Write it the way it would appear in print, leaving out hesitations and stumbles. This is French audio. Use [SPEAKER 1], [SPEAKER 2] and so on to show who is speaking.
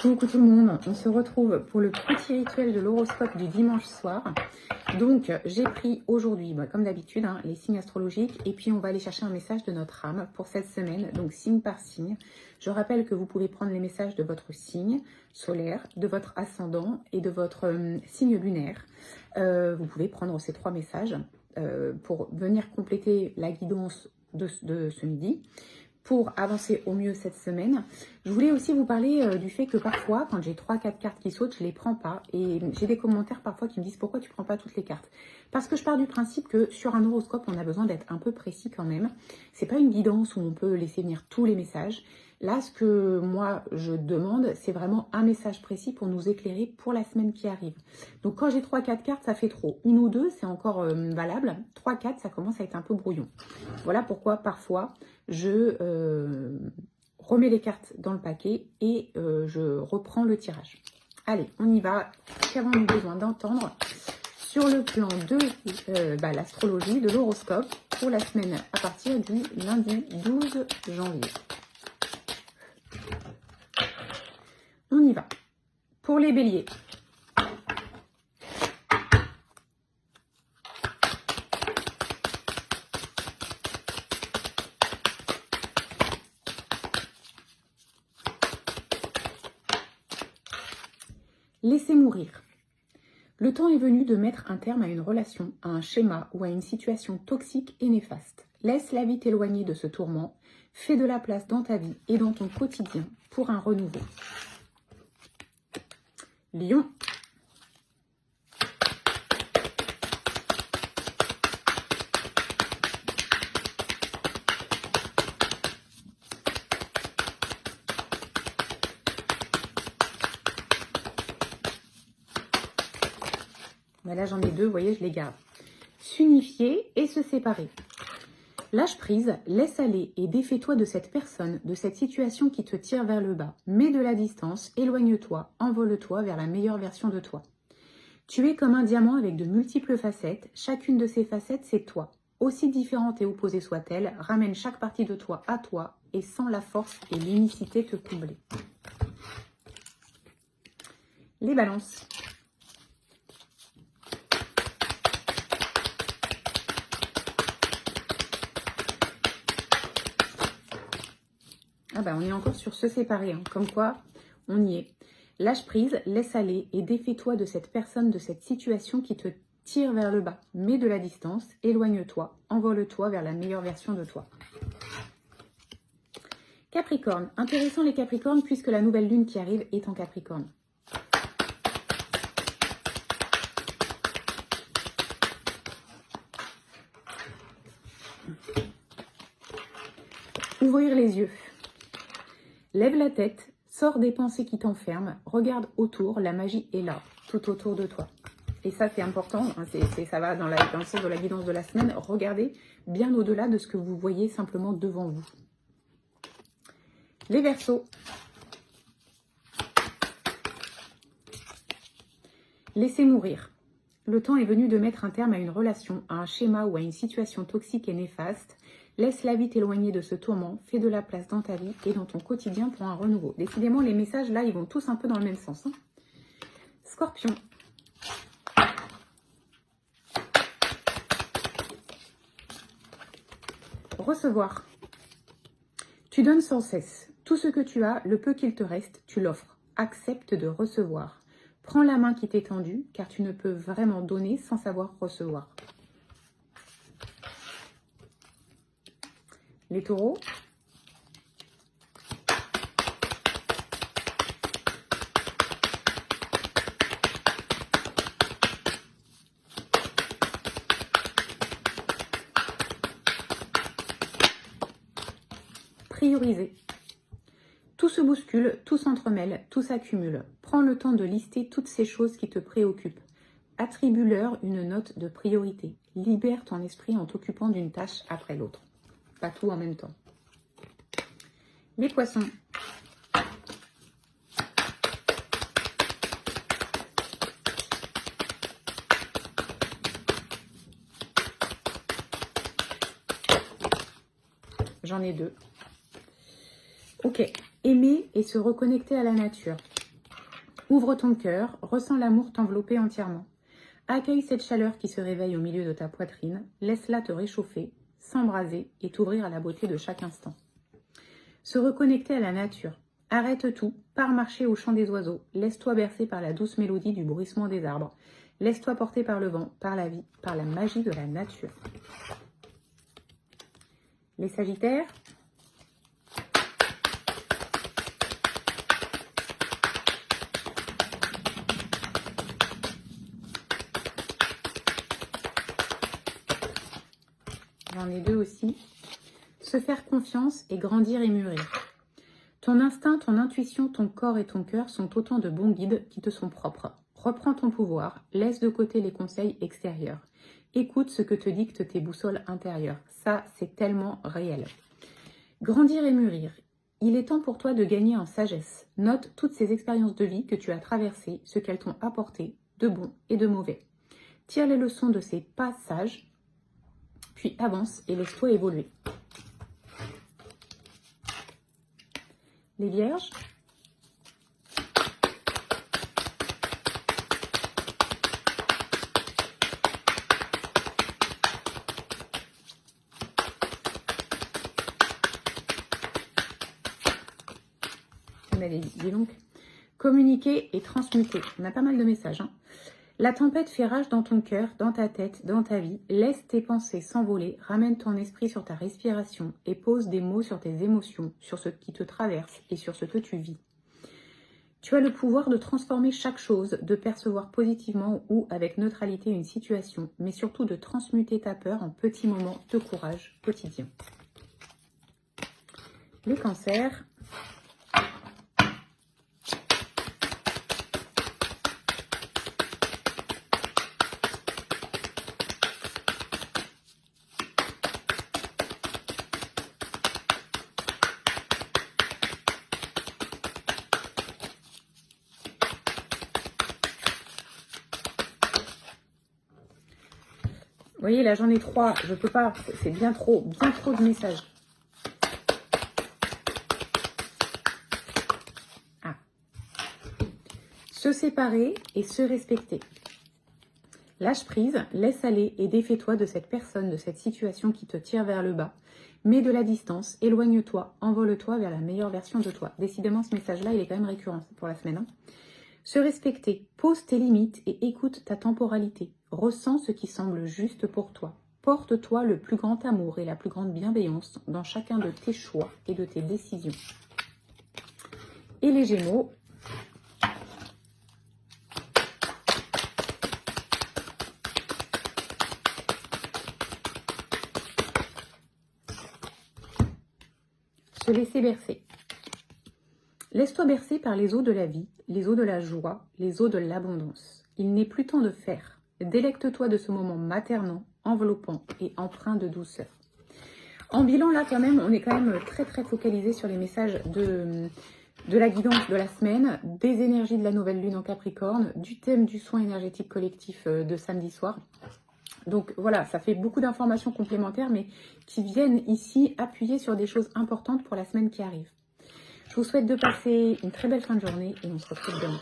[SPEAKER 1] Coucou tout le monde, on se retrouve pour le petit rituel de l'horoscope du dimanche soir. Donc j'ai pris aujourd'hui, comme d'habitude, les signes astrologiques et puis on va aller chercher un message de notre âme pour cette semaine, donc signe par signe. Je rappelle que vous pouvez prendre les messages de votre signe solaire, de votre ascendant et de votre signe lunaire. Vous pouvez prendre ces 3 messages pour venir compléter la guidance de ce midi, pour avancer au mieux cette semaine. Je voulais aussi vous parler du fait que parfois, quand j'ai 3-4 cartes qui sautent, je les prends pas. Et j'ai des commentaires parfois qui me disent pourquoi tu prends pas toutes les cartes. Parce que je pars du principe que sur un horoscope, on a besoin d'être un peu précis quand même. C'est pas une guidance où on peut laisser venir tous les messages. Là, ce que moi je demande, c'est vraiment un message précis pour nous éclairer pour la semaine qui arrive. Donc quand j'ai 3-4 cartes, ça fait trop. 1 ou 2, c'est encore valable. 3-4, ça commence à être un peu brouillon. Voilà pourquoi parfois je remets les cartes dans le paquet et je reprends le tirage. Allez, on y va. Qu'avons-nous besoin d'entendre sur le plan de l'astrologie, de l'horoscope pour la semaine à partir du lundi 12 janvier. On y va. Pour les béliers. Laissez mourir. Le temps est venu de mettre un terme à une relation, à un schéma ou à une situation toxique et néfaste. Laisse la vie t'éloigner de ce tourment. Fais de la place dans ta vie et dans ton quotidien pour un renouveau. Lion. Mais là, j'en ai 2, vous voyez, je les garde. S'unifier et se séparer. Lâche prise, laisse aller et défais-toi de cette personne, de cette situation qui te tire vers le bas. Mets de la distance, éloigne-toi, envole-toi vers la meilleure version de toi. Tu es comme un diamant avec de multiples facettes. Chacune de ces facettes, c'est toi. Aussi différente et opposée soit-elle, ramène chaque partie de toi à toi et sens la force et l'unicité te combler. Les balances. On est encore sur se séparer, comme quoi on y est. Lâche prise, laisse aller et défais-toi de cette personne, de cette situation qui te tire vers le bas. Mets de la distance, éloigne-toi, envole-toi vers la meilleure version de toi. Capricorne, intéressant les Capricornes puisque la nouvelle lune qui arrive est en Capricorne. Ouvrir les yeux. Lève la tête, sors des pensées qui t'enferment, regarde autour, la magie est là, tout autour de toi. Et ça, c'est important, ça va dans le sens de la guidance de la semaine. Regardez bien au-delà de ce que vous voyez simplement devant vous. Les Verseaux. Laissez mourir. Le temps est venu de mettre un terme à une relation, à un schéma ou à une situation toxique et néfaste. Laisse la vie t'éloigner de ce tourment, fais de la place dans ta vie et dans ton quotidien pour un renouveau. Décidément, les messages, là, ils vont tous un peu dans le même sens. Scorpion. Recevoir. Tu donnes sans cesse. Tout ce que tu as, le peu qu'il te reste, tu l'offres. Accepte de recevoir. Prends la main qui t'est tendue, car tu ne peux vraiment donner sans savoir recevoir. Les taureaux. Prioriser. Tout se bouscule, tout s'entremêle, tout s'accumule. Prends le temps de lister toutes ces choses qui te préoccupent. Attribue-leur une note de priorité. Libère ton esprit en t'occupant d'une tâche après l'autre. Pas tout en même temps. Les poissons. J'en ai 2. Ok. Aimer et se reconnecter à la nature. Ouvre ton cœur, ressens l'amour t'envelopper entièrement. Accueille cette chaleur qui se réveille au milieu de ta poitrine, laisse-la te réchauffer, s'embraser et t'ouvrir à la beauté de chaque instant. Se reconnecter à la nature. Arrête tout, pars marcher au chant des oiseaux, laisse-toi bercer par la douce mélodie du bruissement des arbres, laisse-toi porter par le vent, par la vie, par la magie de la nature. Les Sagittaires, j'en ai deux aussi. Se faire confiance et grandir et mûrir. Ton instinct, ton intuition, ton corps et ton cœur sont autant de bons guides qui te sont propres. Reprends ton pouvoir, laisse de côté les conseils extérieurs. Écoute ce que te dictent tes boussoles intérieures. Ça, c'est tellement réel. Grandir et mûrir. Il est temps pour toi de gagner en sagesse. Note toutes ces expériences de vie que tu as traversées, ce qu'elles t'ont apporté, de bon et de mauvais. Tire les leçons de ces passages, puis avance et laisse-toi évoluer. Les Vierges, dis donc. Communiquer et transmuter. On a pas mal de messages. La tempête fait rage dans ton cœur, dans ta tête, dans ta vie. Laisse tes pensées s'envoler, ramène ton esprit sur ta respiration et pose des mots sur tes émotions, sur ce qui te traverse et sur ce que tu vis. Tu as le pouvoir de transformer chaque chose, de percevoir positivement ou avec neutralité une situation, mais surtout de transmuter ta peur en petits moments de courage quotidien. Les Cancers. Vous voyez, là, j'en ai 3. Je peux pas. C'est bien trop de messages. Ah. Se séparer et se respecter. Lâche prise, laisse aller et défais-toi de cette personne, de cette situation qui te tire vers le bas. Mets de la distance, éloigne-toi, envole-toi vers la meilleure version de toi. Décidément, ce message-là, il est quand même récurrent pour la semaine. Se respecter, pose tes limites et écoute ta temporalité. Ressens ce qui semble juste pour toi. Porte-toi le plus grand amour et la plus grande bienveillance dans chacun de tes choix et de tes décisions. Et les Gémeaux. Se laisser bercer. Laisse-toi bercer par les eaux de la vie, les eaux de la joie, les eaux de l'abondance. Il n'est plus temps de faire. Délecte-toi de ce moment maternant, enveloppant et empreint de douceur. En bilan, là, quand même, on est quand même très focalisé sur les messages de la guidance de la semaine, des énergies de la nouvelle lune en Capricorne, du thème du soin énergétique collectif de samedi soir. Donc voilà, ça fait beaucoup d'informations complémentaires, mais qui viennent ici appuyer sur des choses importantes pour la semaine qui arrive. Je vous souhaite de passer une très belle fin de journée et on se retrouve demain.